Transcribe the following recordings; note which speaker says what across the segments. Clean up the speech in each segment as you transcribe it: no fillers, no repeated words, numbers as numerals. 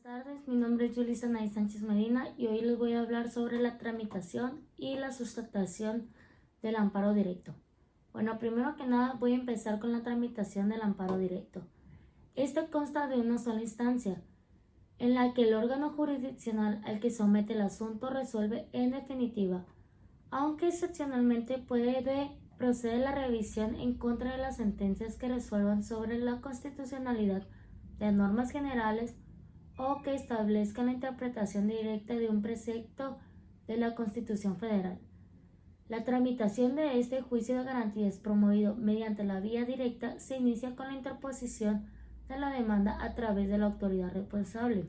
Speaker 1: Buenas tardes, mi nombre es Yulisa Nay Sánchez Medina y hoy les voy a hablar sobre la tramitación y la sustentación del amparo directo. Bueno, primero que nada voy a empezar con la tramitación del amparo directo. Este consta de una sola instancia, en la que el órgano jurisdiccional al que somete el asunto resuelve en definitiva, aunque excepcionalmente puede proceder la revisión en contra de las sentencias que resuelvan sobre la constitucionalidad de normas generales o que establezcan la interpretación directa de un precepto de la Constitución Federal. La tramitación de este juicio de garantías promovido mediante la vía directa se inicia con la interposición de la demanda a través de la autoridad responsable,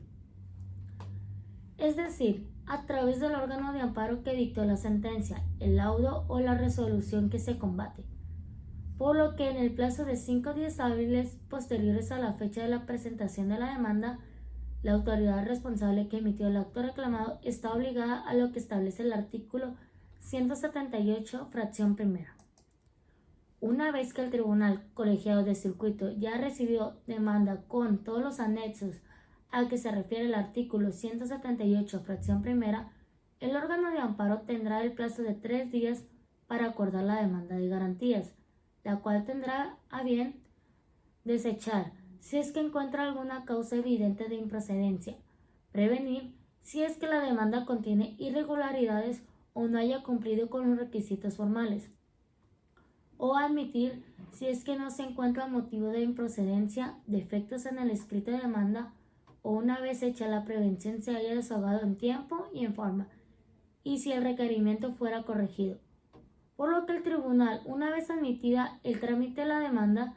Speaker 1: es decir, a través del órgano de amparo que dictó la sentencia, el laudo o la resolución que se combate, por lo que en el plazo de 5 días hábiles posteriores a la fecha de la presentación de la demanda, la autoridad responsable que emitió el acto reclamado está obligada a lo que establece el artículo 178, fracción primera. Una vez que el tribunal colegiado de circuito ya recibió demanda con todos los anexos al que se refiere el artículo 178, fracción primera, el órgano de amparo tendrá el plazo de 3 días para acordar la demanda de garantías, la cual tendrá a bien desechar si es que encuentra alguna causa evidente de improcedencia, prevenir si es que la demanda contiene irregularidades o no haya cumplido con los requisitos formales, o admitir si es que no se encuentra motivo de improcedencia, defectos en el escrito de demanda o una vez hecha la prevención se haya desahogado en tiempo y en forma, y si el requerimiento fuera corregido. Por lo que el tribunal, una vez admitida el trámite de la demanda,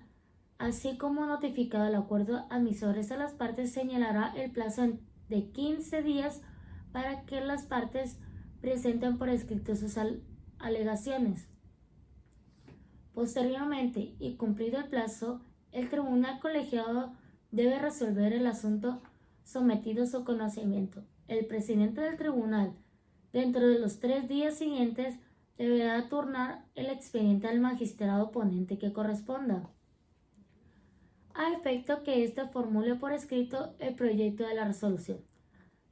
Speaker 1: así como notificado el acuerdo admisores a las partes, señalará el plazo de 15 días para que las partes presenten por escrito sus alegaciones. Posteriormente, y cumplido el plazo, el tribunal colegiado debe resolver el asunto sometido a su conocimiento. El presidente del tribunal, dentro de los 3 días siguientes, deberá turnar el expediente al magistrado ponente que corresponda, a efecto que éste formule por escrito el proyecto de la resolución.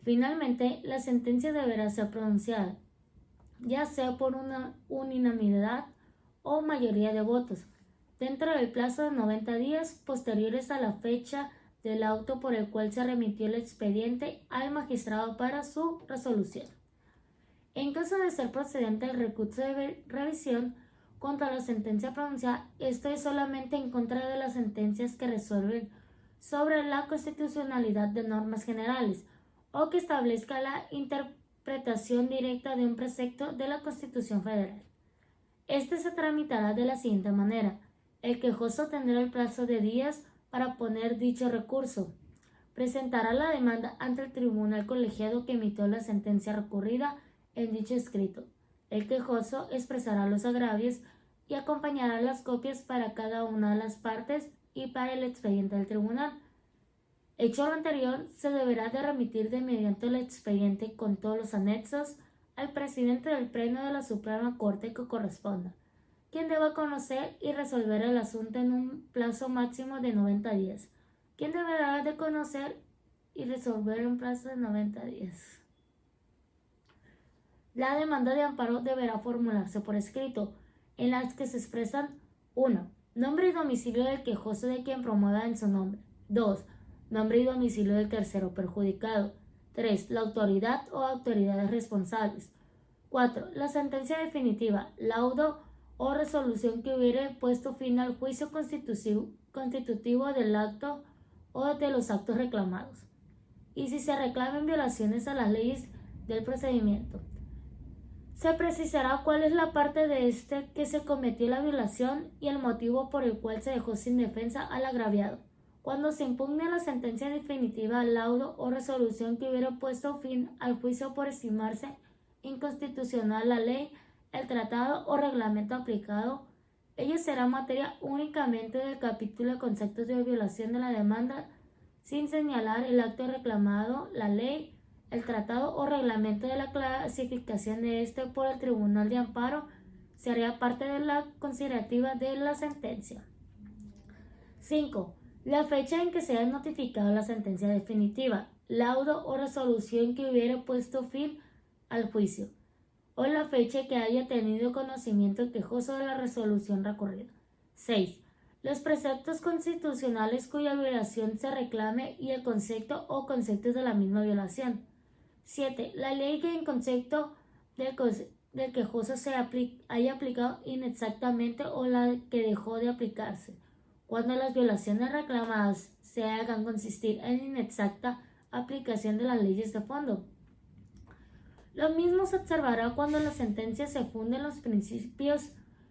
Speaker 1: Finalmente, la sentencia deberá ser pronunciada, ya sea por una unanimidad o mayoría de votos, dentro del plazo de 90 días posteriores a la fecha del auto por el cual se remitió el expediente al magistrado para su resolución. En caso de ser procedente el recurso de revisión contra la sentencia pronunciada, esto es solamente en contra de las sentencias que resuelven sobre la constitucionalidad de normas generales o que establezca la interpretación directa de un precepto de la Constitución Federal. Este se tramitará de la siguiente manera. El quejoso tendrá el plazo de días para poner dicho recurso. Presentará la demanda ante el tribunal colegiado que emitió la sentencia recurrida en dicho escrito. El quejoso expresará los agravios y acompañará las copias para cada una de las partes y para el expediente del tribunal. Hecho lo anterior, se deberá de remitir de inmediato el expediente con todos los anexos al presidente del Pleno de la Suprema Corte que corresponda, quien deba conocer y resolver el asunto en un plazo máximo de 90 días. ¿Quién deberá de conocer y resolver en un plazo de 90 días? La demanda de amparo deberá formularse por escrito, en las que se expresan 1. Nombre y domicilio del quejoso de quien promueva en su nombre. 2. Nombre y domicilio del tercero perjudicado. 3. La autoridad o autoridades responsables. 4. La sentencia definitiva, laudo o resolución que hubiere puesto fin al juicio constitutivo del acto o de los actos reclamados. Y si se reclamen violaciones a las leyes del procedimiento, se precisará cuál es la parte de este que se cometió la violación y el motivo por el cual se dejó sin defensa al agraviado. Cuando se impugne la sentencia definitiva, laudo o resolución que hubiera puesto fin al juicio por estimarse inconstitucional la ley, el tratado o reglamento aplicado, ello será materia únicamente del capítulo de conceptos de violación de la demanda, sin señalar el acto reclamado, la ley, el tratado o reglamento de la clasificación de este por el Tribunal de Amparo sería parte de la considerativa de la sentencia. 5. la fecha en que se haya notificado la sentencia definitiva, laudo o resolución que hubiera puesto fin al juicio, o la fecha que haya tenido conocimiento el quejoso de la resolución recurrida. 6. Los preceptos constitucionales cuya violación se reclame y el concepto o conceptos de la misma violación. 7. La ley que en concepto del quejoso se haya aplicado inexactamente o la que dejó de aplicarse, cuando las violaciones reclamadas se hagan consistir en inexacta aplicación de las leyes de fondo. Lo mismo se observará cuando la sentencia se funde en los principios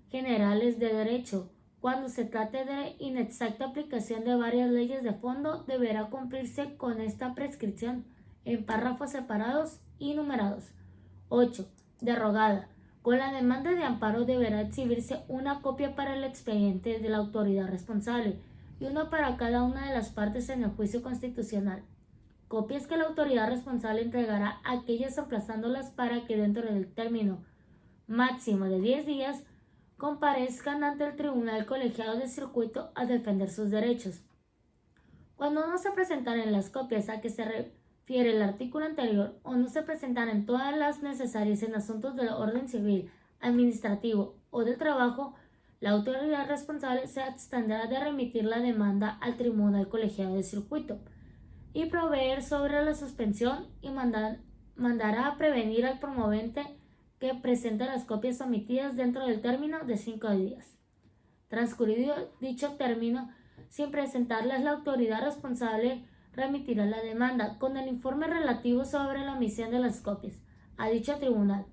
Speaker 1: generales de derecho. Cuando se trate de inexacta aplicación de varias leyes de fondo, deberá cumplirse con esta prescripción en párrafos separados y numerados. 8. Derogada. Con la demanda de amparo deberá exhibirse una copia para el expediente de la autoridad responsable y una para cada una de las partes en el juicio constitucional. Copias que la autoridad responsable entregará a aquellas emplazándolas para que dentro del término máximo de 10 días comparezcan ante el tribunal colegiado de circuito a defender sus derechos. Cuando no se presentaren las copias a que se refiere el artículo anterior o no se presentaren todas las necesarias en asuntos del orden civil, administrativo o del trabajo, la autoridad responsable se abstendrá de remitir la demanda al tribunal colegiado de circuito y proveer sobre la suspensión y mandará a prevenir al promovente que presente las copias omitidas dentro del término de 5 días. Transcurrido dicho término, sin presentarlas, la autoridad responsable remitirá la demanda con el informe relativo sobre la omisión de las copias a dicho tribunal,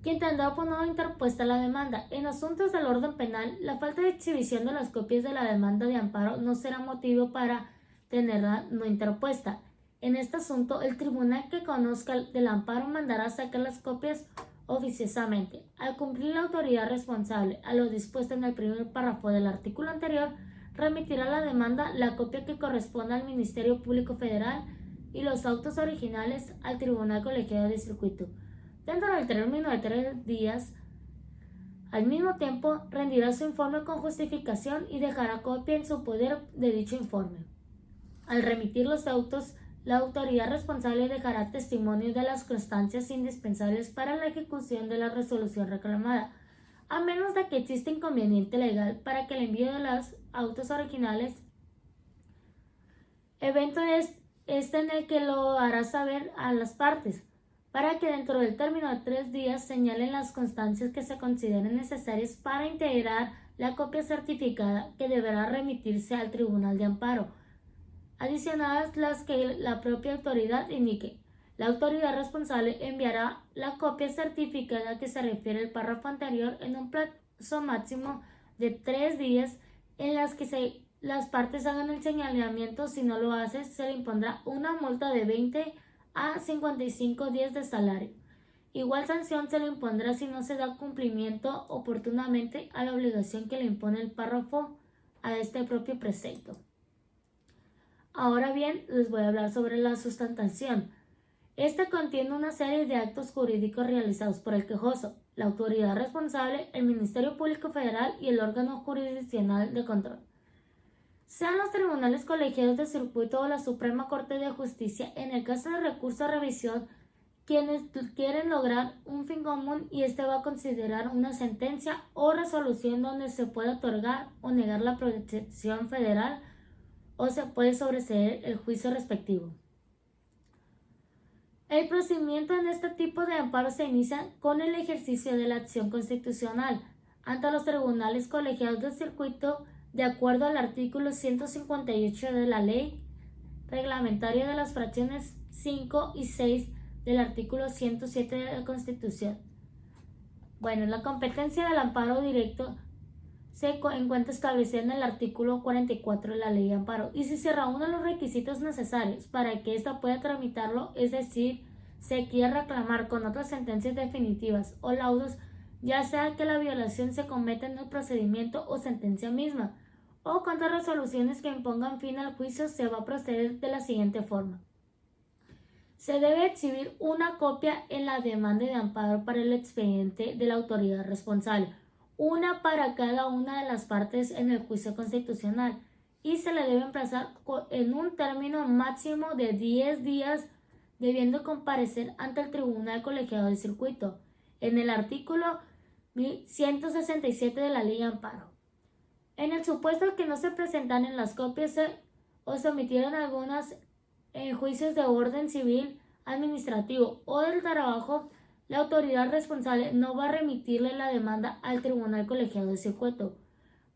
Speaker 1: quien tendrá por no interpuesta la demanda. En asuntos del orden penal, la falta de exhibición de las copias de la demanda de amparo no será motivo para tenerla no interpuesta. En este asunto, el tribunal que conozca del amparo mandará sacar las copias oficiosamente. Al cumplir la autoridad responsable a lo dispuesto en el primer párrafo del artículo anterior, remitirá la demanda la copia que corresponda al Ministerio Público Federal y los autos originales al Tribunal Colegiado de Circuito. Dentro del término de 3 días, al mismo tiempo, rendirá su informe con justificación y dejará copia en su poder de dicho informe. Al remitir los autos, la autoridad responsable dejará testimonio de las constancias indispensables para la ejecución de la resolución reclamada, a menos de que exista inconveniente legal para que el envío de los autos originales, evento en el que lo hará saber a las partes, para que dentro del término de 3 días señalen las constancias que se consideren necesarias para integrar la copia certificada que deberá remitirse al Tribunal de Amparo, adicionadas las que la propia autoridad indique. La autoridad responsable enviará la copia certificada que se refiere al párrafo anterior en un plazo máximo de 3 días en las que las partes hagan el señalamiento. Si no lo hace, se le impondrá una multa de 20 a 55 días de salario. Igual sanción se le impondrá si no se da cumplimiento oportunamente a la obligación que le impone el párrafo a este propio precepto. Ahora bien, les voy a hablar sobre la sustentación. Esta contiene una serie de actos jurídicos realizados por el quejoso, la autoridad responsable, el Ministerio Público Federal y el órgano jurisdiccional de control. Sean los tribunales colegiados de circuito o la Suprema Corte de Justicia, en el caso de recurso a revisión, quienes quieren lograr un fin común y este va a considerar una sentencia o resolución donde se puede otorgar o negar la protección federal o se puede sobreseer el juicio respectivo. El procedimiento en este tipo de amparo se inicia con el ejercicio de la acción constitucional ante los tribunales colegiados de circuito de acuerdo al artículo 158 de la Ley Reglamentaria de las fracciones 5 y 6 del artículo 107 de la Constitución. Bueno, la competencia del amparo directo se encuentra establecida en el artículo 44 de la Ley de Amparo, y si se reúnen los requisitos necesarios para que ésta pueda tramitarlo, es decir, se quiere reclamar con otras sentencias definitivas o laudos, ya sea que la violación se cometa en el procedimiento o sentencia misma, o contra resoluciones que impongan fin al juicio, se va a proceder de la siguiente forma. Se debe exhibir una copia en la demanda de amparo para el expediente de la autoridad responsable, una para cada una de las partes en el juicio constitucional, y se le debe emplazar en un término máximo de 10 días, debiendo comparecer ante el Tribunal Colegiado de Circuito, en el artículo 1167 de la Ley de Amparo. En el supuesto que no se presentaran las copias o se omitieron algunas en juicios de orden civil, administrativo o del trabajo, la autoridad responsable no va a remitirle la demanda al Tribunal Colegiado de Circuito,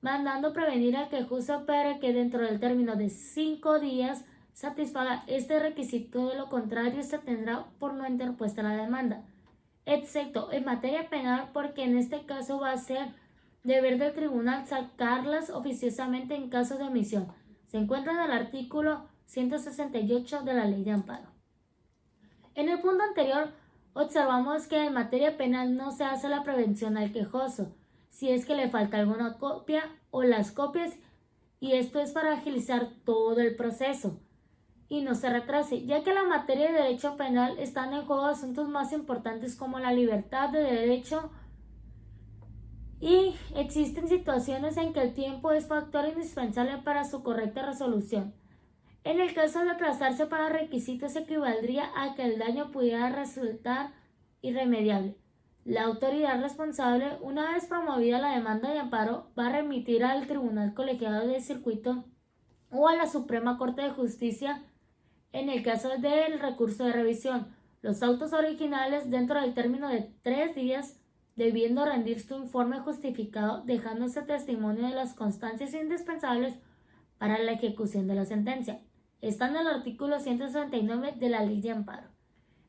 Speaker 1: mandando prevenir al quejoso para que dentro del término de 5 días satisfaga este requisito. De lo contrario se tendrá por no interpuesta la demanda, excepto en materia penal, porque en este caso va a ser deber del tribunal sacarlas oficiosamente en caso de omisión. Se encuentra en el artículo 168 de la Ley de Amparo. En el punto anterior, observamos que en materia penal no se hace la prevención al quejoso, si es que le falta alguna copia o las copias, y esto es para agilizar todo el proceso y no se retrase, ya que en la materia de derecho penal están en juego asuntos más importantes como la libertad de derecho, y existen situaciones en que el tiempo es factor indispensable para su correcta resolución. En el caso de aplazarse para requisitos equivaldría a que el daño pudiera resultar irremediable. La autoridad responsable, una vez promovida la demanda de amparo, va a remitir al Tribunal Colegiado de Circuito o a la Suprema Corte de Justicia, en el caso del recurso de revisión, los autos originales dentro del término de 3 días, debiendo rendir su informe justificado, dejándose testimonio de las constancias indispensables para la ejecución de la sentencia. Está en el artículo 169 de la Ley de Amparo.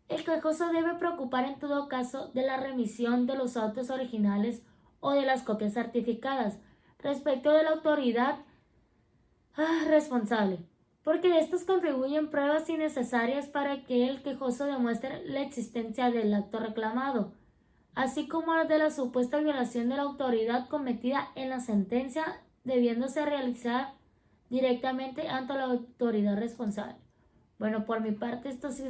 Speaker 1: El quejoso debe preocupar en todo caso de la remisión de los autos originales o de las copias certificadas respecto de la autoridad responsable, porque estos contribuyen pruebas innecesarias para que el quejoso demuestre la existencia del acto reclamado, así como de la supuesta violación de la autoridad cometida en la sentencia, debiéndose realizar directamente ante la autoridad responsable. Bueno, por mi parte esto ha sido